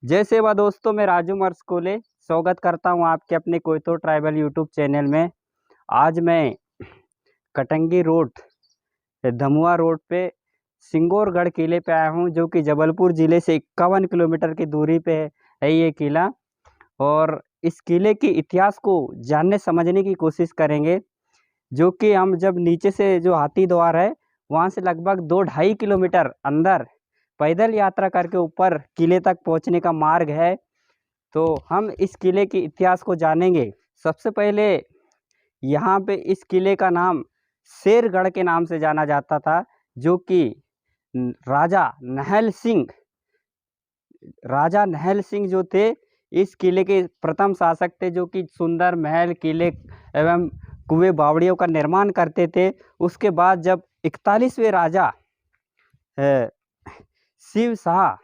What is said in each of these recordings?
जय सेवा दोस्तों, मैं राजू मर्सकोले स्वागत करता हूं आपके अपने कोयतो ट्राइबल यूट्यूब चैनल में। आज मैं कटंगी रोड, धमुआ रोड पे सिंगोरगढ़ किले पे आया हूं, जो कि जबलपुर ज़िले से 51 किलोमीटर की दूरी पे है ये किला। और इस किले के इतिहास को जानने समझने की कोशिश करेंगे, जो कि हम जब नीचे से जो हाथी द्वार है, वहाँ से लगभग 2-2.5 किलोमीटर अंदर पैदल यात्रा करके ऊपर किले तक पहुँचने का मार्ग है। तो हम इस किले के इतिहास को जानेंगे। सबसे पहले यहाँ पे इस किले का नाम शेरगढ़ के नाम से जाना जाता था, जो कि राजा नहल सिंह जो थे, इस किले के प्रथम शासक थे, जो कि सुंदर महल, किले एवं कुएं बावड़ियों का निर्माण करते थे। उसके बाद जब 41वें राजा शिव शाह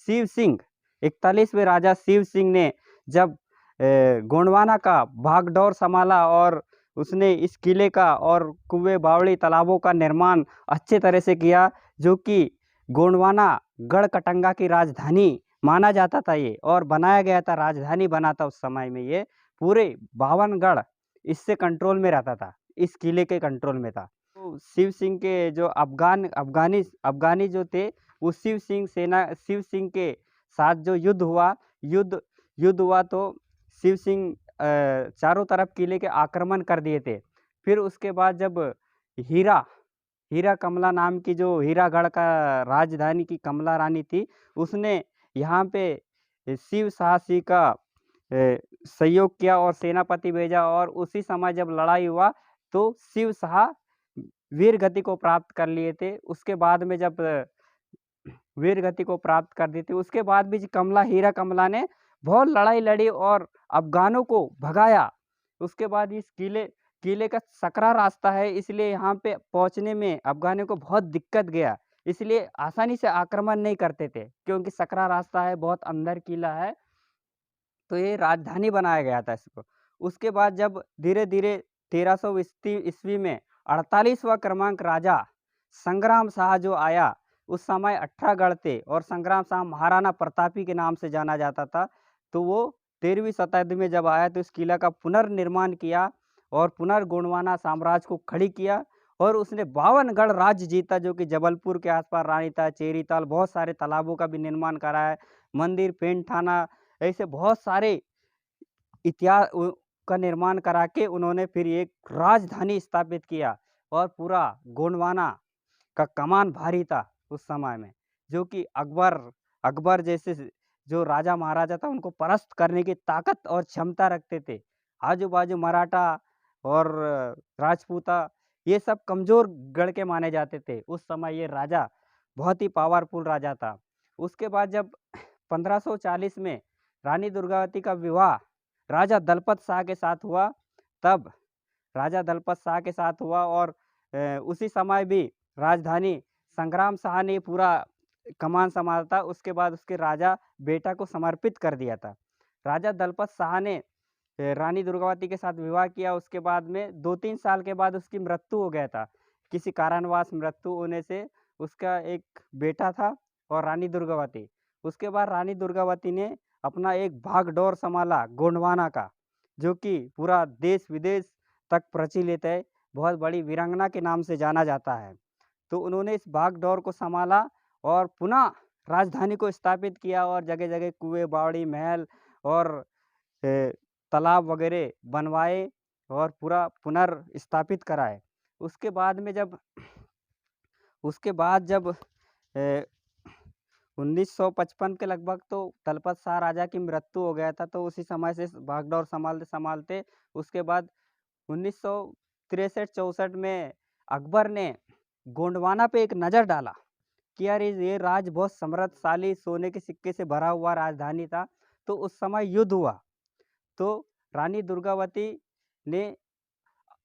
शिव सिंह 41वें राजा शिव सिंह ने जब गोंडवाना का भागदौड़ संभाला, और उसने इस किले का और कुएं बावड़ी तालाबों का निर्माण अच्छे तरह से किया, जो कि गोंडवाना गढ़ कटंगा की राजधानी माना जाता था ये, और बनाया गया था, राजधानी बना था उस समय में। ये पूरे 52 गढ़ इससे कंट्रोल में रहता था, इस किले के कंट्रोल में था। तो शिव सिंह के जो अफगानी जो थे, वो शिव सिंह के साथ जो युद्ध युद्ध हुआ, तो शिव सिंह चारों तरफ किले के आक्रमण कर दिए थे। फिर उसके बाद जब हीरा हीरा कमला नाम की, जो हीरागढ़ का राजधानी की कमला रानी थी, उसने यहाँ पे शिव साहसी का सहयोग किया और सेनापति भेजा, और उसी समय जब लड़ाई हुआ, तो शिव शाह वीर गति को प्राप्त कर लिए थे। उसके बाद में जब वीर गति को प्राप्त कर दी थी, उसके बाद भी हीरा कमला ने बहुत लड़ाई लड़ी और अफ़गानों को भगाया। उसके बाद इस किले का सकरा रास्ता है, इसलिए यहाँ पे पहुँचने में अफ़गानियों को बहुत दिक्कत गया। इसलिए आसानी से आक्रमण नहीं करते थे, क्योंकि सकरा रास्ता है, बहुत अंदर किला है। तो ये राजधानी बनाया गया था इसको। उसके बाद जब धीरे-धीरे 1300 ईस्वी में 48वां क्रमांक राजा संग्राम शाह जो आया, उस समय 18 गढ़ थे, और संग्राम शाह महाराणा प्रतापी के नाम से जाना जाता था। तो वो 13वीं शताब्दी में जब आया, तो इस किला का पुनर्निर्माण किया और पुनर्गोंडवाना साम्राज्य को खड़ी किया, और उसने 52 गढ़ राज्य जीता, जो कि जबलपुर के आस-पास रानीताल, चेरीताल, बहुत सारे तालाबों का भी निर्माण करा है। मंदिर, पेंट थाना, ऐसे बहुत सारे इतिहास का निर्माण करा के उन्होंने फिर एक राजधानी स्थापित किया, और पूरा गोंडवाना का कमान भारी था उस समय में, जो कि अकबर अकबर जैसे जो राजा महाराजा था, उनको परास्त करने की ताकत और क्षमता रखते थे। आजू-बाजू मराठा और राजपूता, ये सब कमज़ोर गढ़ के माने जाते थे। उस समय ये राजा बहुत ही पावरफुल राजा था। उसके बाद जब 1540 में रानी दुर्गावती का विवाह राजा दलपत शाह के साथ हुआ, तब राजा दलपत शाह के साथ हुआ, और उसी समय भी राजधानी संग्राम शाह ने पूरा कमान संभाला था। उसके बाद उसके राजा बेटा को समर्पित कर दिया था। राजा दलपत शाह ने रानी दुर्गावती के साथ विवाह किया। उसके बाद में 2-3 साल के बाद उसकी मृत्यु हो गया था। किसी कारणवश मृत्यु होने से उसका एक बेटा था, और रानी दुर्गावती। उसके बाद रानी दुर्गावती ने अपना एक भागडोर संभाला गोंडवाना का, जो कि पूरा देश-विदेश तक प्रचलित है, बहुत बड़ी वीरांगना के नाम से जाना जाता है। तो उन्होंने इस भागदौड़ को सँभाला और पुनः राजधानी को स्थापित किया, और जगह-जगह कुएँ, बावड़ी, महल और अ, तालाब वगैरह बनवाए, और पूरा पुनर्स्थापित कराए। उसके बाद में जब उसके बाद जब 1955 के लगभग, तो दलपत शाह राजा की मृत्यु हो गया था, तो उसी समय से भागदौड़ सँभालते-सँभालते उसके बाद 1963-64 में अकबर ने गोंडवाना पे एक नज़र डाला कि यार ये राज्य बहुत समृद्धशाली, सोने के सिक्के से भरा हुआ राजधानी था। तो उस समय युद्ध हुआ, तो रानी दुर्गावती ने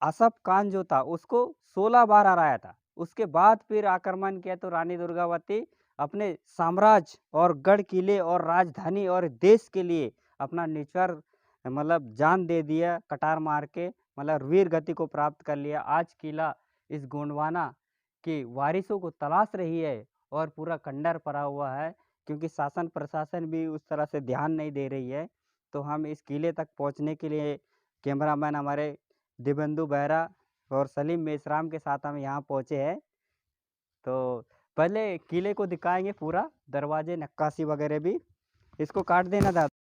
असफ खान जो था, उसको 16 बार हराया था। उसके बाद फिर आक्रमण किया, तो रानी दुर्गावती अपने साम्राज्य और गढ़ किले और राजधानी और देश के लिए अपना निछावर मतलब जान दे दिया, कटार मार के, मतलब वीर गति को प्राप्त कर लिया। आज किला इस गोंडवाना के वारिसों को तलाश रही है, और पूरा खंडर पड़ा हुआ है, क्योंकि शासन प्रशासन भी उस तरह से ध्यान नहीं दे रही है। तो हम इस किले तक पहुँचने के लिए कैमरामैन हमारे दिव्येंदु बेहरा और सलीम मेश्राम के साथ हम यहाँ पहुँचे हैं। तो पहले किले को दिखाएँगे पूरा, दरवाजे, नक्काशी वगैरह भी। इसको काट देना दादा।